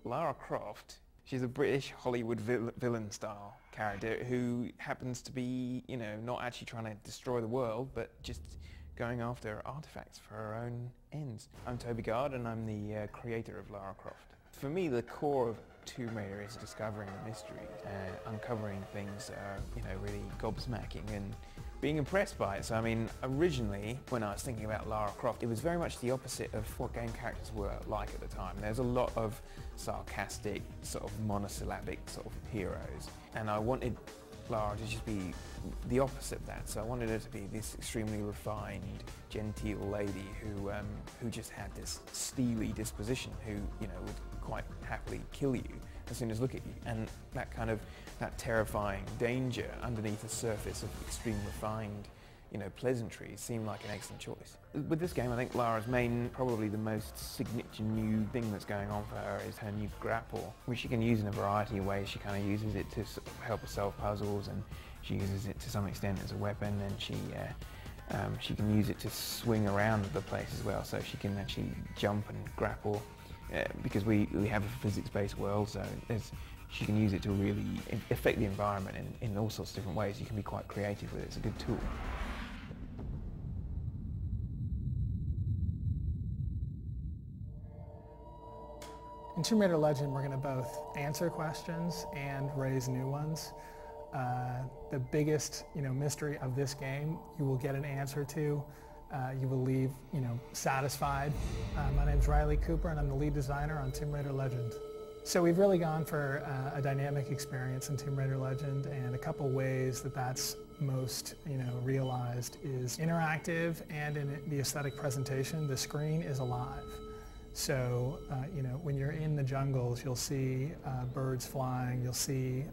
Lara Croft, she's a British Hollywood villain-style character who happens to be, you know, not actually trying to destroy the world, but just going after artifacts for her own ends. I'm Toby Gard, and I'm the creator of Lara Croft. For me, the core of Tomb Raider is discovering the mysteries, uncovering things that are, you know, really gobsmacking and being impressed by it. So I mean, originally, when I was thinking about Lara Croft, it was very much the opposite of what game characters were like at the time. There's a lot of sarcastic, sort of monosyllabic sort of heroes, and I wanted Lara to just be the opposite of that. So I wanted her to be this extremely refined, genteel lady who just had this steely disposition, who, you know, would quite happily kill you as soon as look at you. And that terrifying danger underneath the surface of extreme refined, you know, pleasantries seemed like an excellent choice. With this game, I think Lara's probably the most signature new thing that's going on for her is her new grapple, which she can use in a variety of ways. She kind of uses it to sort of help her solve puzzles, and she uses it to some extent as a weapon, and she can use it to swing around the place as well, so she can actually jump and grapple, because we have a physics-based world, so she can use it to really affect the environment in all sorts of different ways. You can be quite creative with it. It's a good tool. In Tomb Raider Legend, we're going to both answer questions and raise new ones. The biggest, mystery of this game, you will get an answer to. You will leave, satisfied. My name's Riley Cooper, and I'm the lead designer on Tomb Raider Legend. So we've really gone for a dynamic experience in Tomb Raider Legend, and a couple ways that's most, realized is interactive, and in the aesthetic presentation, the screen is alive. So, when you're in the jungles, you'll see birds flying, you'll see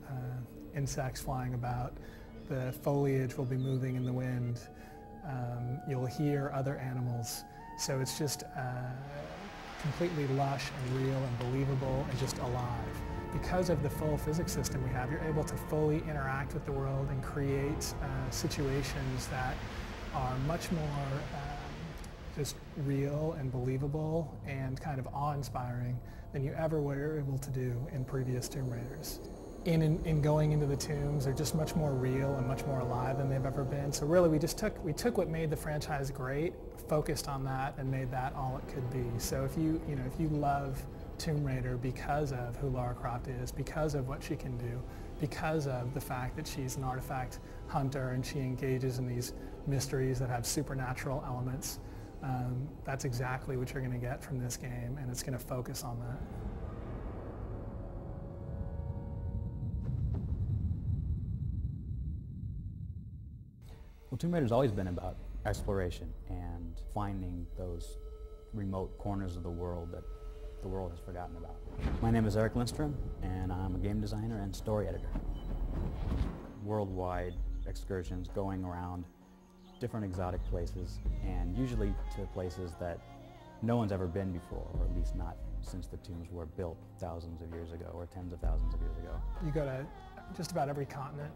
insects flying about, the foliage will be moving in the wind, you'll hear other animals. So it's just completely lush and real and believable and just alive. Because of the full physics system we have, you're able to fully interact with the world and create situations that are much more just real and believable and kind of awe-inspiring than you ever were able to do in previous Tomb Raiders. In going into the tombs, they're just much more real and much more alive than they've ever been. So really we took what made the franchise great, focused on that, and made that all it could be. So if you love Tomb Raider because of who Lara Croft is, because of what she can do, because of the fact that she's an artifact hunter and she engages in these mysteries that have supernatural elements, that's exactly what you're going to get from this game, and it's going to focus on that. Well, Tomb Raider's always been about exploration and finding those remote corners of the world that the world has forgotten about. My name is Eric Lindstrom, and I'm a game designer and story editor. Worldwide excursions, going around different exotic places, and usually to places that no one's ever been before, or at least not since the tombs were built thousands of years ago or tens of thousands of years ago. You go to just about every continent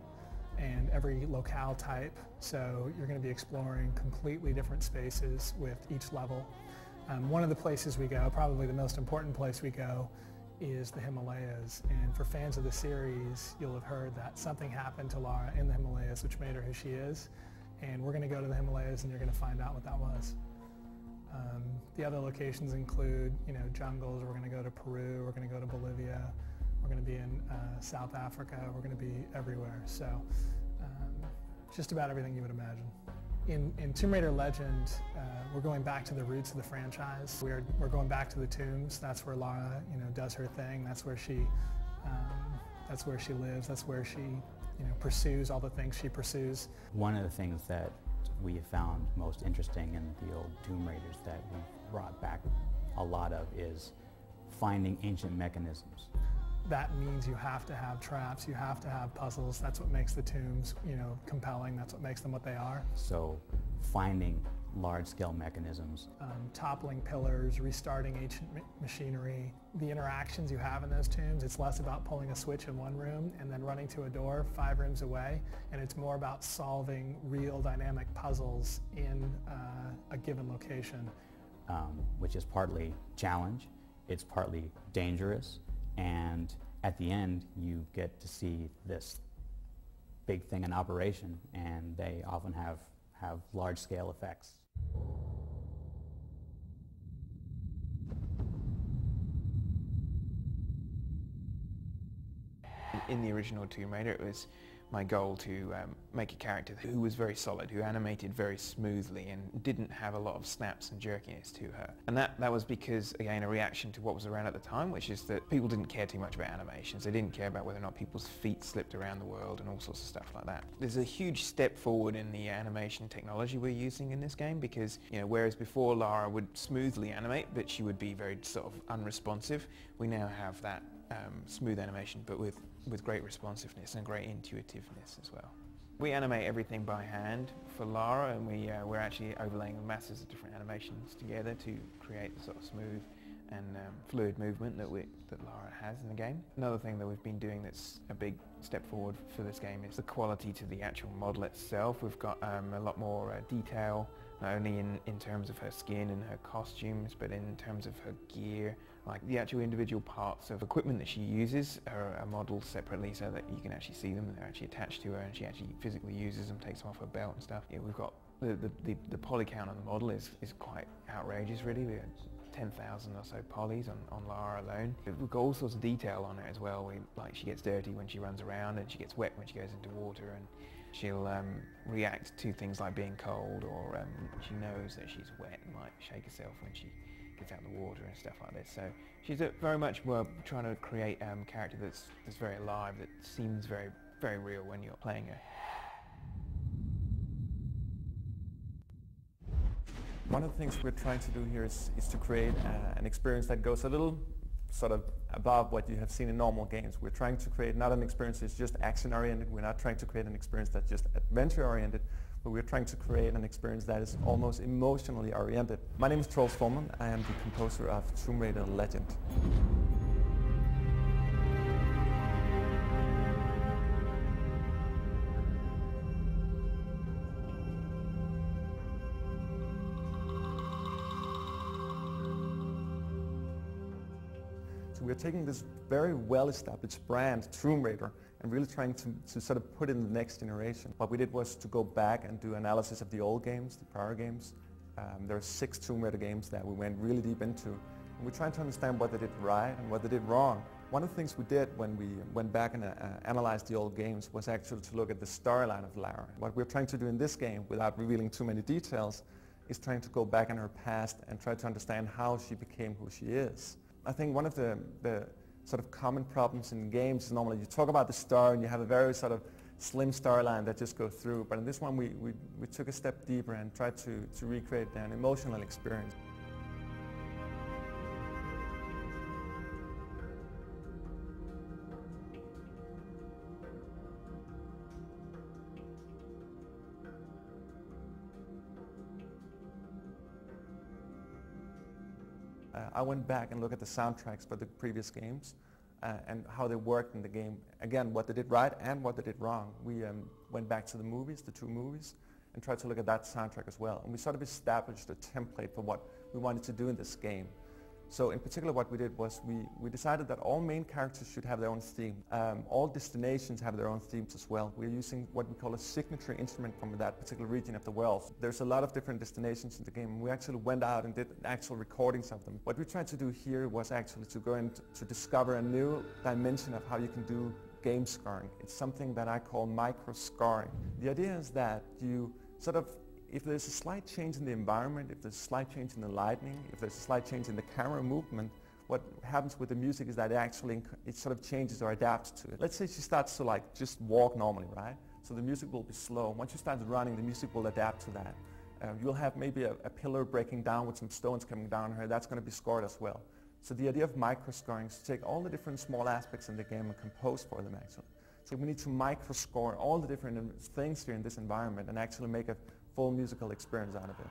and every locale type, so you're going to be exploring completely different spaces with each level. One of the places we go, probably the most important place we go, is the Himalayas, and for fans of the series, you'll have heard that something happened to Lara in the Himalayas which made her who she is, and we're going to go to the Himalayas and you're going to find out what that was. The other locations include, jungles. We're going to go to Peru, we're going to go to Bolivia, we're going to be in South Africa, we're going to be everywhere. So just about everything you would imagine. In Tomb Raider Legend, we're going back to the roots of the franchise. We're going back to the tombs. That's where Lara, does her thing. That's where she lives. That's where she, pursues all the things she pursues. One of the things that we have found most interesting in the old Tomb Raiders that we've brought back a lot of is finding ancient mechanisms. That means you have to have traps, you have to have puzzles. That's what makes the tombs, compelling. That's what makes them what they are. So finding large-scale mechanisms. Toppling pillars, restarting ancient machinery. The interactions you have in those tombs, it's less about pulling a switch in one room and then running to a door 5 rooms away, and it's more about solving real dynamic puzzles in a given location. Which is partly challenge, it's partly dangerous, And at the end, you get to see this big thing in operation, and they often have large-scale effects. In the original Tomb Raider, it was my goal to make a character who was very solid, who animated very smoothly and didn't have a lot of snaps and jerkiness to her. And that was because, again, a reaction to what was around at the time, which is that people didn't care too much about animations. They didn't care about whether or not people's feet slipped around the world and all sorts of stuff like that. There's a huge step forward in the animation technology we're using in this game because, you know, whereas before Lara would smoothly animate, but she would be very sort of unresponsive, we now have that smooth animation, but with great responsiveness and great intuitiveness as well. We animate everything by hand for Lara, and we're actually overlaying masses of different animations together to create the sort of smooth and fluid movement that Lara has in the game. Another thing that we've been doing that's a big step forward for this game is the quality to the actual model itself. We've got a lot more detail, not only in terms of her skin and her costumes, but in terms of her gear. Like the actual individual parts of equipment that she uses are modeled separately so that you can actually see them. They're actually attached to her, and she actually physically uses them, takes them off her belt and stuff. Yeah, we've got the poly count on the model is quite outrageous, really. We had 10,000 or so polys on Lara alone. We've got all sorts of detail on her as well. Like she gets dirty when she runs around, and she gets wet when she goes into water, and she'll react to things like being cold, or she knows that she's wet and might shake herself when she gets out of the water and stuff like this. So she's very much trying to create a character that's very alive, that seems very, very real when you're playing her. One of the things we're trying to do here is to create an experience that goes a little sort of above what you have seen in normal games. We're trying to create not an experience that's just action-oriented. We're not trying to create an experience that's just adventure-oriented, but we're trying to create an experience that is almost emotionally oriented. My name is Troels Forman. I am the composer of Tomb Raider Legend. So we're taking this very well-established brand, Tomb Raider, and really trying to sort of put in the next generation. What we did was to go back and do analysis of the old games, the prior games. There are 6 Tomb Raider games that we went really deep into. And we're trying to understand what they did right and what they did wrong. One of the things we did when we went back and analyzed the old games was actually to look at the storyline of Lara. What we're trying to do in this game, without revealing too many details, is trying to go back in her past and try to understand how she became who she is. I think one of the sort of common problems in games is normally you talk about the story and you have a very sort of slim storyline that just goes through, but in this one we took a step deeper and tried to recreate an emotional experience. I went back and looked at the soundtracks for the previous games and how they worked in the game. Again, what they did right and what they did wrong. We went back to the movies, the 2 movies, and tried to look at that soundtrack as well. And we sort of established a template for what we wanted to do in this game. So in particular what we did was we decided that all main characters should have their own theme. All destinations have their own themes as well. We're using what we call a signature instrument from that particular region of the world. There's a lot of different destinations in the game, and we actually went out and did actual recordings of them. What we tried to do here was actually to go in to discover a new dimension of how you can do game scoring. It's something that I call micro scoring. The idea is that you sort of, if there's a slight change in the environment, if there's a slight change in the lighting, if there's a slight change in the camera movement, what happens with the music is that it sort of changes or adapts to it. Let's say she starts to like just walk normally, right? So the music will be slow. Once she starts running, the music will adapt to that. You'll have maybe a pillar breaking down with some stones coming down her. That's going to be scored as well. So the idea of micro scoring is to take all the different small aspects in the game and compose for them actually. So we need to micro score all the different things here in this environment and actually make a full musical experience out of it.